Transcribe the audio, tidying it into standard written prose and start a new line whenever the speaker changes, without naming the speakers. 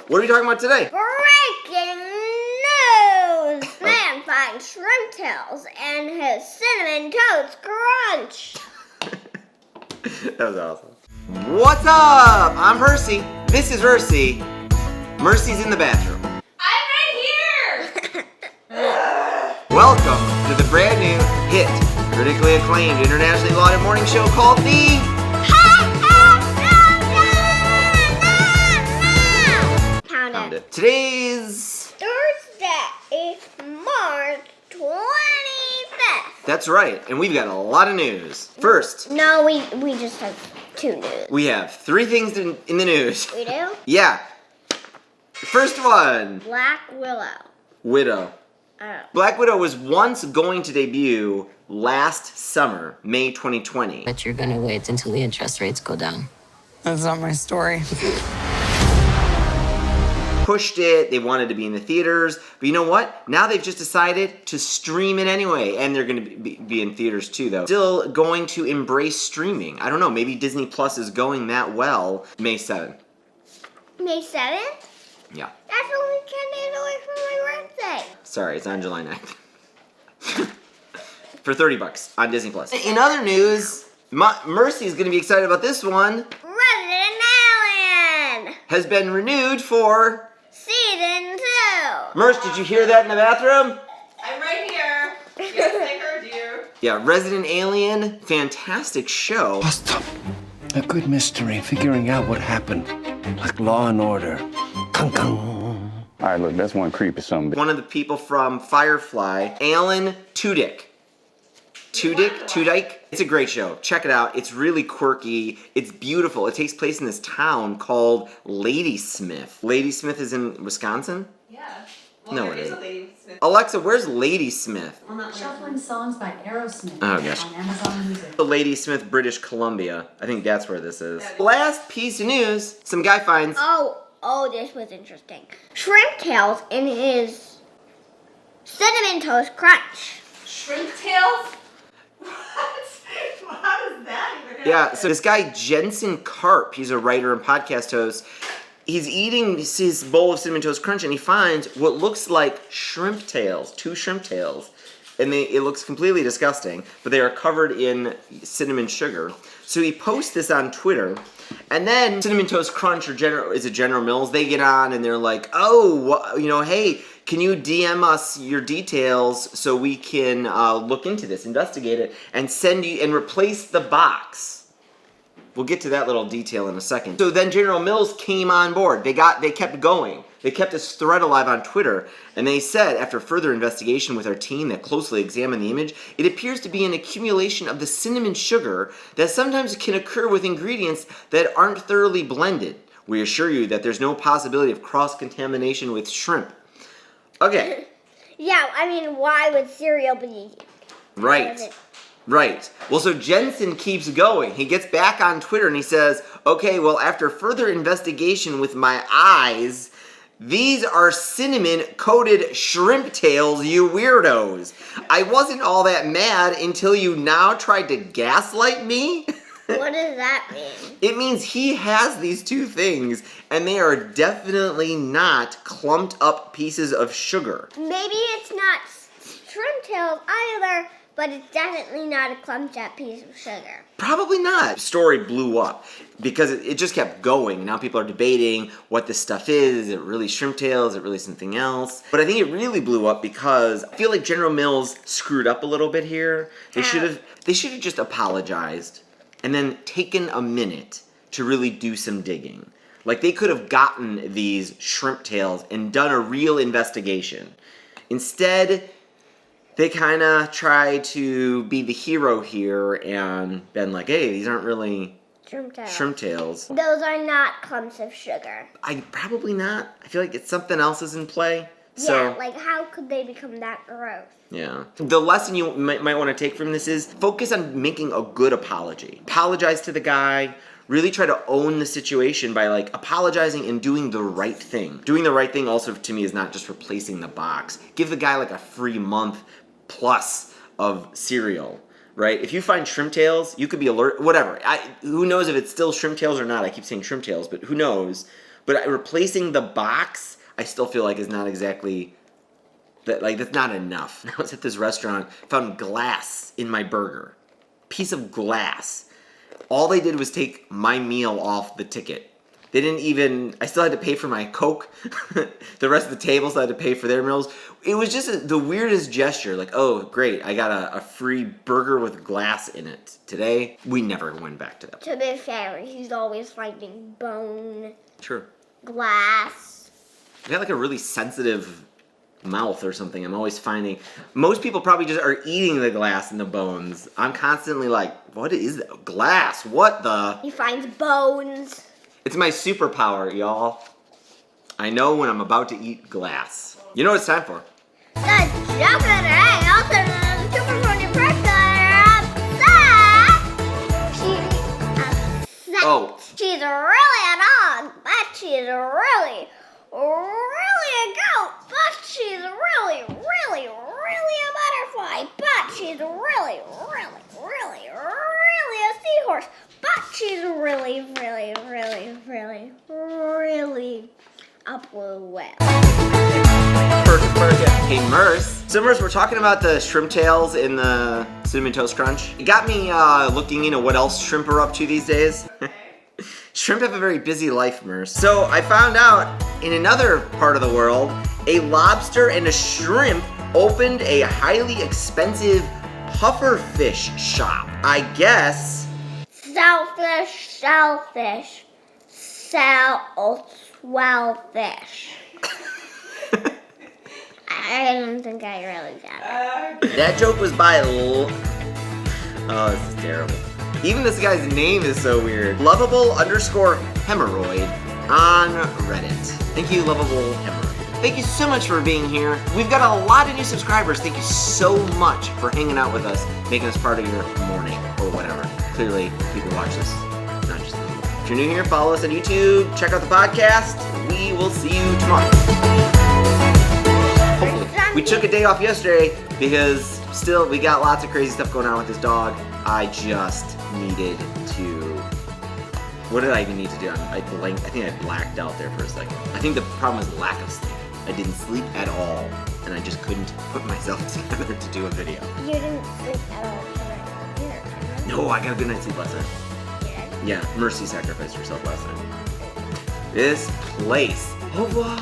what are we talking about today?
Breaking news! Man finds shrimp tails and his cinnamon toast crunch.
That was awesome. What's up? I'm Percy. This is Mercy. Mercy's in the bathroom.
I'm right here!
Welcome to the brand new hit, critically acclaimed, internationally lauded morning show called The
Pound it.
Today's
Thursday, March 25th.
That's right, and we've got a lot of news. First,
No, we just have two news.
we have three things in the news.
We do?
Yeah. First one,
Black Willow.
Widow.
Oh.
Black Widow was once going to debut last summer, May 2020.
But you're gonna wait until the interest rates go down.
That's not my story.
Pushed it, they wanted to be in the theaters, but you know what? Now they've just decided to stream it anyway, and they're going to be in theaters too, though. Still going to embrace streaming. I don't know, maybe Disney Plus is going that well. May 7th.
May 7th?
Yeah.
That's only 10 days away from my birthday.
Sorry, it's on July 9th. For $30 on Disney Plus. In other news, Mercy is going to be excited about this one.
Resident Alien!
Has been renewed for...
Season 2!
Merce, did you hear that in the bathroom?
I'm right here. Yes, I heard you.
Yeah, Resident Alien, fantastic show.
Bust up. A good mystery, figuring out what happened. Like Law and Order. Kung kung.
All right, look, that's one creepy son.
One of the people from Firefly, Alan Tudyk. Tudyk. It's a great show. Check it out. It's really quirky. It's beautiful. It takes place in this town called Ladysmith. Ladysmith is in Wisconsin?
Yeah.
No,
there
it
is a
isn't.
lady Smith.
Alexa, where's Ladysmith?
Shuffling songs by Aerosmith
Oh, gosh.
on Amazon Music.
Ladysmith, British Columbia. I think that's where this is. Last piece of news. Some guy finds...
Oh, this was interesting. Shrimp tails in his cinnamon toast crunch.
Shrimp tails? What? How does that even happen?
Yeah, so this guy, Jensen Karp, he's a writer and podcast host. He's eating his bowl of Cinnamon Toast Crunch, and he finds what looks like shrimp tails, 2 shrimp tails. And it looks completely disgusting, but they are covered in cinnamon sugar. So he posts this on Twitter, and then Cinnamon Toast Crunch is a General Mills. They get on, and they're like, hey, can you DM us your details so we can look into this, investigate it, and send you and replace the box? We'll get to that little detail in a second. So then General Mills came on board. They kept going. They kept this thread alive on Twitter, and they said, after further investigation with our team that closely examined the image, it appears to be an accumulation of the cinnamon sugar that sometimes can occur with ingredients that aren't thoroughly blended. We assure you that there's no possibility of cross-contamination with shrimp. Okay.
Yeah, I mean, why would cereal be...
Right. Well, so Jensen keeps going. He gets back on Twitter and he says, okay, well, after further investigation with my eyes, these are cinnamon-coated shrimp tails, you weirdos. I wasn't all that mad until you now tried to gaslight me.
What does that mean?
It means he has these 2 things, and they are definitely not clumped up pieces of sugar.
Maybe it's not shrimp tails either, but it's definitely not a clumped up piece of sugar.
Probably not. The story blew up because it just kept going. Now people are debating what this stuff is. Is it really shrimp tail? Is it really something else? But I think it really blew up because I feel like General Mills screwed up a little bit here. They should have just apologized and then taken a minute to really do some digging. Like they could have gotten these shrimp tails and done a real investigation. Instead, they kind of try to be the hero here and been like, hey, these aren't really shrimp tails.
Those are not clumps of sugar.
Probably not. I feel like something else is in play.
Yeah, like how could they become that gross?
Yeah. The lesson you might want to take from this is focus on making a good apology. Apologize to the guy. Really try to own the situation by like apologizing and doing the right thing. Doing the right thing also to me is not just replacing the box. Give the guy like a free month plus of cereal, right? If you find shrimp tails, you could be alert, whatever. Who knows if it's still shrimp tails or not? I keep saying shrimp tails, but who knows? But replacing the box, I still feel like is not exactly that. Like that's not enough. I was at this restaurant, found glass in my burger, piece of glass. All they did was take my meal off the ticket. They didn't even. I still had to pay for my Coke. The rest of the table still had to pay for their meals. It was just the weirdest gesture. Like, oh, great, I got a free burger with glass in it. Today, we never went back to that.
To be fair, he's always finding bone,
Sure.
glass.
I got like a really sensitive mouth or something. I'm always finding. Most people probably just are eating the glass and the bones. I'm constantly like, what is that? Glass? What the?
He finds bones.
It's my superpower, y'all. I know when I'm about to eat glass. You know what it's time for?
The joke of the day, also known as Super Funny Person.
Oh.
She's really a dog, but she's really a goat, but she's really a butterfly, but she's really a seahorse, but she's really a blue whale.
Perfect. Hey, Merce. So, Merce, we're talking about the shrimp tails in the Cinnamon Toast Crunch. It got me looking into what else shrimp are up to these days. Shrimp have a very busy life, Merce. So, I found out in another part of the world, a lobster and a shrimp opened a highly expensive pufferfish shop. I guess.
Shellfish. I don't think I really got it.
That joke was by Oh, this is terrible. Even this guy's name is so weird. Lovable_hemorrhoid on Reddit. Thank you, Lovable Hemorrhoid. Thank you so much for being here. We've got a lot of new subscribers. Thank you so much for hanging out with us, making us part of your morning or whatever. Clearly, people watch this, not just me. If you're new here, follow us on YouTube. Check out the podcast. We will see you tomorrow. Hopefully. We took a day off yesterday because still we got lots of crazy stuff going on with this dog. I just needed to. What did I even need to do? I think I blacked out there for a second. I think the problem was lack of sleep. I didn't sleep at all, and I just couldn't put myself together to do a video.
You didn't sleep at all tonight.
No, I got a good night's sleep last night. Yeah, Mercy sacrificed herself last night. This place. Au revoir.